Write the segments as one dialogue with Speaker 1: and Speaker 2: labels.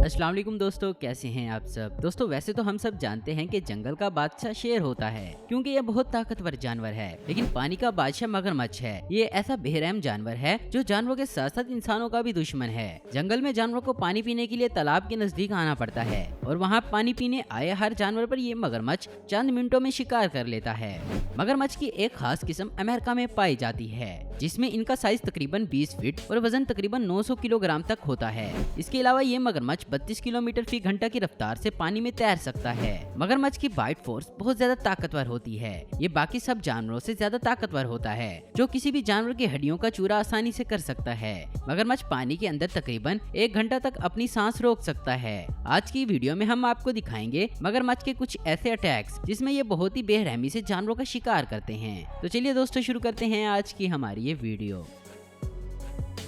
Speaker 1: अस्सलाम वालेकुम दोस्तों, कैसे हैं आप सब। दोस्तों वैसे तो हम सब जानते हैं कि जंगल का बादशाह शेर होता है क्योंकि ये बहुत ताकतवर जानवर है, लेकिन पानी का बादशाह मगरमच्छ है। ये ऐसा बेरहम जानवर है जो जानवरों के साथ साथ इंसानों का भी दुश्मन है। जंगल में जानवरों को पानी पीने के लिए तालाब के नजदीक आना पड़ता है और वहाँ पानी पीने आए हर जानवर पर ये मगरमच्छ चंद मिनटों में शिकार कर लेता है। मगरमच्छ की एक खास किस्म अमेरिका में पाई जाती है जिसमें इनका साइज तकरीबन 20 फीट और वजन तकरीबन 900 किलोग्राम तक होता है। इसके अलावा ये मगरमच्छ 32 किलोमीटर फी घंटा की रफ्तार से पानी में तैर सकता है। मगरमच्छ की बाइट फोर्स बहुत ज्यादा ताकतवर होती है। ये बाकी सब जानवरों से ज्यादा ताकतवर होता है जो किसी भी जानवर की हड्डियों का चूरा आसानी से कर सकता है। मगरमच्छ पानी के अंदर तकरीबन 1 घंटा तक अपनी सांस रोक सकता है। आज की वीडियो में हम आपको दिखाएंगे मगरमच्छ के कुछ ऐसे अटैक्स जिसमें ये बहुत ही बेरहमी से जानवरों का शिकार करते हैं। तो चलिए दोस्तों शुरू करते हैं आज की हमारी ये video.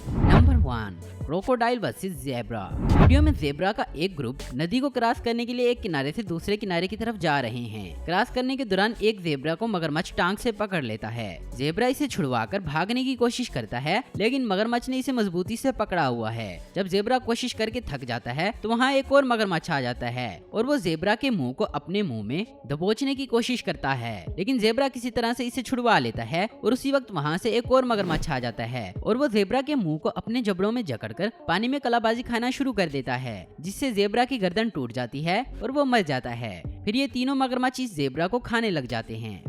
Speaker 1: Number 1, crocodile versus zebra. Video में ज़ेब्रा का एक ग्रुप नदी को क्रॉस करने के लिए एक किनारे से दूसरे किनारे की तरफ जा रहे हैं। क्रॉस करने के दौरान एक ज़ेब्रा को मगरमच्छ टांग से पकड़ लेता है। ज़ेब्रा इसे छुड़वाकर भागने की कोशिश करता है, लेकिन मगरमच्छ ने इसे मजबूती से पकड़ा हुआ है। जब ज़ेब्रा कोशिश करके थक जाता है तो वहाँ एक और मगरमच्छ आ जाता है और वो ज़ेब्रा के मुंह को अपने मुंह में दबोचने की कोशिश करता है, लेकिन ज़ेब्रा किसी तरह से इसे छुड़वा लेता है और उसी वक्त वहाँ से एक और मगरमच्छ आ जाता है और वो ज़ेब्रा के मुंह को अपने जबड़ों में जकड़कर पानी में कलाबाजी खाना शुरू कर देता है, जिससे ज़ेब्रा की गर्दन टूट जाती है और वो मर जाता है। फिर ये तीनों मगरमच्छ इस ज़ेब्रा को खाने लग जाते हैं।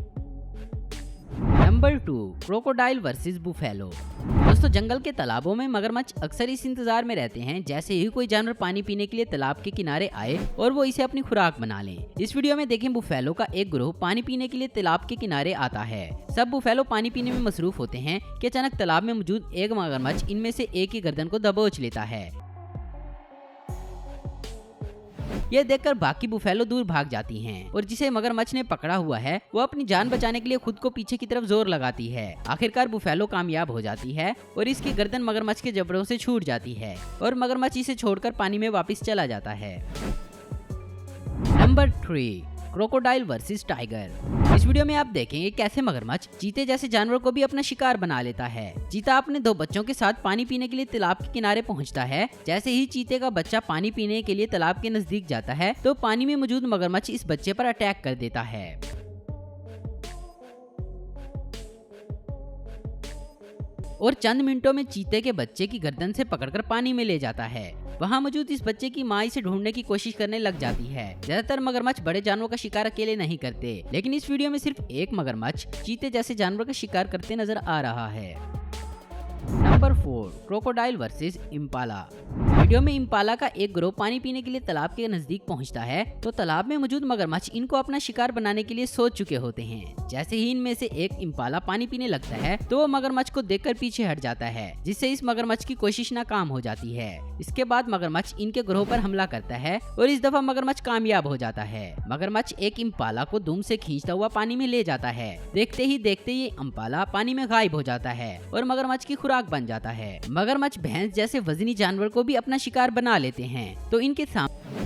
Speaker 1: Number 2, crocodile versus buffalo. दोस्तों जंगल के तालाबों में मगरमच्छ अक्सर इस इंतजार में रहते हैं जैसे ही कोई जानवर पानी पीने के लिए तालाब के किनारे आए और वो इसे अपनी खुराक बना ले। इस वीडियो में देखें बुफेलो का एक ग्रुप पानी पीने के लिए तालाब के किनारे आता है। सब बुफेलो पानी पीने में मसरूफ होते हैं कि अचानक तालाब में मौजूद एक मगरमच्छ इनमें से एक की गर्दन को दबोच लेता है। यह देखकर बाकी बुफेलो दूर भाग जाती हैं और जिसे मगरमच्छ ने पकड़ा हुआ है वो अपनी जान बचाने के लिए खुद को पीछे की तरफ जोर लगाती है। आखिरकार बुफेलो कामयाब हो जाती है और इसकी गर्दन मगरमच्छ के जबड़ों से छूट जाती है और मगरमच्छ इसे छोड़कर पानी में वापस चला जाता है। Number 3, crocodile versus tiger. इस वीडियो में आप देखेंगे कैसे मगरमच्छ चीते जैसे जानवर को भी अपना शिकार बना लेता है। चीता अपने 2 बच्चों के साथ पानी पीने के लिए तालाब के किनारे पहुंचता है। जैसे ही चीते का बच्चा पानी पीने के लिए तालाब के नजदीक जाता है तो पानी में मौजूद मगरमच्छ इस बच्चे पर अटैक कर देता है और चंद मिनटों में चीते के बच्चे की गर्दन से पकड़कर पानी में ले जाता है। वहाँ मौजूद इस बच्चे की माँ इसे ढूंढने की कोशिश करने लग जाती है। ज्यादातर मगरमच्छ बड़े जानवरों का शिकार अकेले नहीं करते, लेकिन इस वीडियो में सिर्फ एक मगरमच्छ चीते जैसे जानवर का शिकार करते नजर आ रहा है। Number 4, crocodile versus Impala. Video में इम्पाला का एक ग्रुप पानी पीने के लिए तालाब के नजदीक पहुंचता है तो तालाब में मौजूद मगरमच्छ इनको अपना शिकार बनाने के लिए सोच चुके होते हैं। जैसे ही इनमें से एक इम्पाला पानी पीने लगता है तो वो मगरमच्छ को देखकर पीछे हट जाता है, जिससे इस मगरमच्छ की कोशिश नाकाम हो जाती है। इसके बाद मगरमच्छ इनके ग्रोह पर हमला करता है और इस दफा मगरमच्छ कामयाब हो जाता है। मगरमच्छ एक इम्पाला को दुम से खींचता हुआ पानी में ले जाता है। देखते ही देखते ये इम्पाला पानी में गायब हो जाता है और मगरमच्छ की खुराक बन जाता है। मगरमच्छ भैंस जैसे वजनी जानवर को भी अपना शिकार बना लेते हैं तो इनके सामने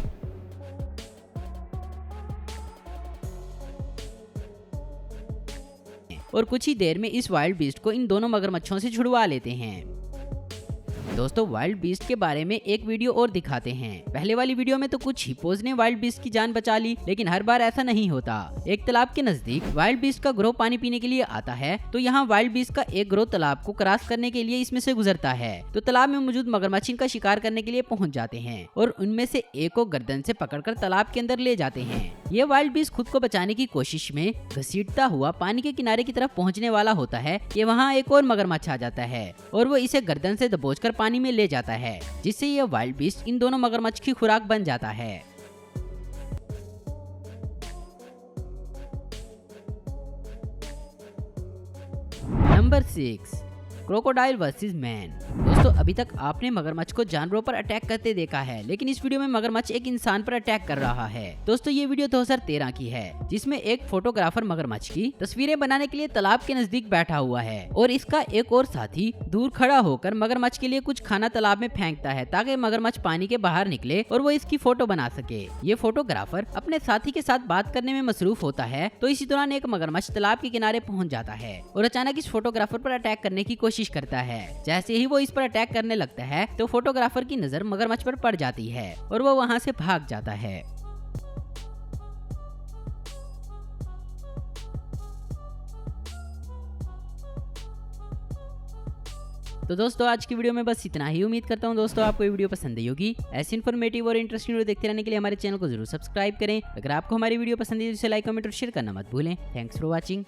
Speaker 1: और कुछ ही देर में इस वाइल्ड बीस्ट को इन दोनों मगरमच्छों से छुड़वा लेते हैं। दोस्तों वाइल्ड बीस्ट के बारे में एक वीडियो और दिखाते हैं। पहले वाली वीडियो में तो कुछ हिप्पोज ने वाइल्ड बीस्ट की जान बचा ली, लेकिन हर बार ऐसा नहीं होता। एक तालाब के नजदीक वाइल्ड बीस्ट का ग्रोह पानी पीने के लिए आता है तो यहाँ वाइल्ड बीस्ट का एक ग्रोह तालाब को क्रॉस करने के लिए इसमें से गुजरता है तो तालाब में मौजूद मगरमच्छ इनका शिकार करने के लिए पहुंच जाते हैं और उनमें से एक को गर्दन से पकड़कर तालाब के अंदर ले जाते हैं। ये वाइल्ड बीस्ट खुद को बचाने की कोशिश में घसीटता हुआ पानी के किनारे की तरफ पहुंचने वाला होता है कि वहाँ एक और मगरमच्छ आ जाता है और वो इसे गर्दन से दबोचकर पानी में ले जाता है, जिससे यह वाइल्ड बीस्ट इन दोनों मगरमच्छ की खुराक बन जाता है। Number 6, crocodile versus man. दोस्तों अभी तक आपने मगरमच्छ को जानवरों पर अटैक करते देखा है, लेकिन इस वीडियो में मगरमच्छ एक इंसान पर अटैक कर रहा है। दोस्तों ये वीडियो 2013 की है जिसमें एक फोटोग्राफर मगरमच्छ की तस्वीरें बनाने के लिए तालाब के नजदीक बैठा हुआ है और इसका एक और साथी दूर खड़ा होकर मगरमच्छ के लिए कुछ खाना तालाब में फेंकता है ताकि मगरमच्छ पानी के बाहर निकले और वो इसकी फोटो बना सके। ये फोटोग्राफर अपने साथी के साथ बात करने में मसरूफ होता है तो इसी दौरान एक मगरमच्छ तालाब के किनारे पहुंच जाता है और अचानक इस फोटोग्राफर पर अटैक करने की कोशिश करता है। जैसे ही वो इस पर अटैक करने लगता है तो फोटोग्राफर की नजर मगरमच्छ पर पड़ जाती है और वो वहाँ से भाग जाता है। तो दोस्तों आज की वीडियो में बस इतना ही। उम्मीद करता हूँ दोस्तों आपको ये वीडियो पसंद आई होगी। ऐसी इन्फॉर्मेटिव और इंटरेस्टिंग वीडियो देखते रहने के लिए हमारे चैनल को जरूर सब्सक्राइब करें। अगर आपको हमारी वीडियो पसंद है तो इसे लाइक, कमेंट और शेयर करना मत भूलें। Thanks for watching.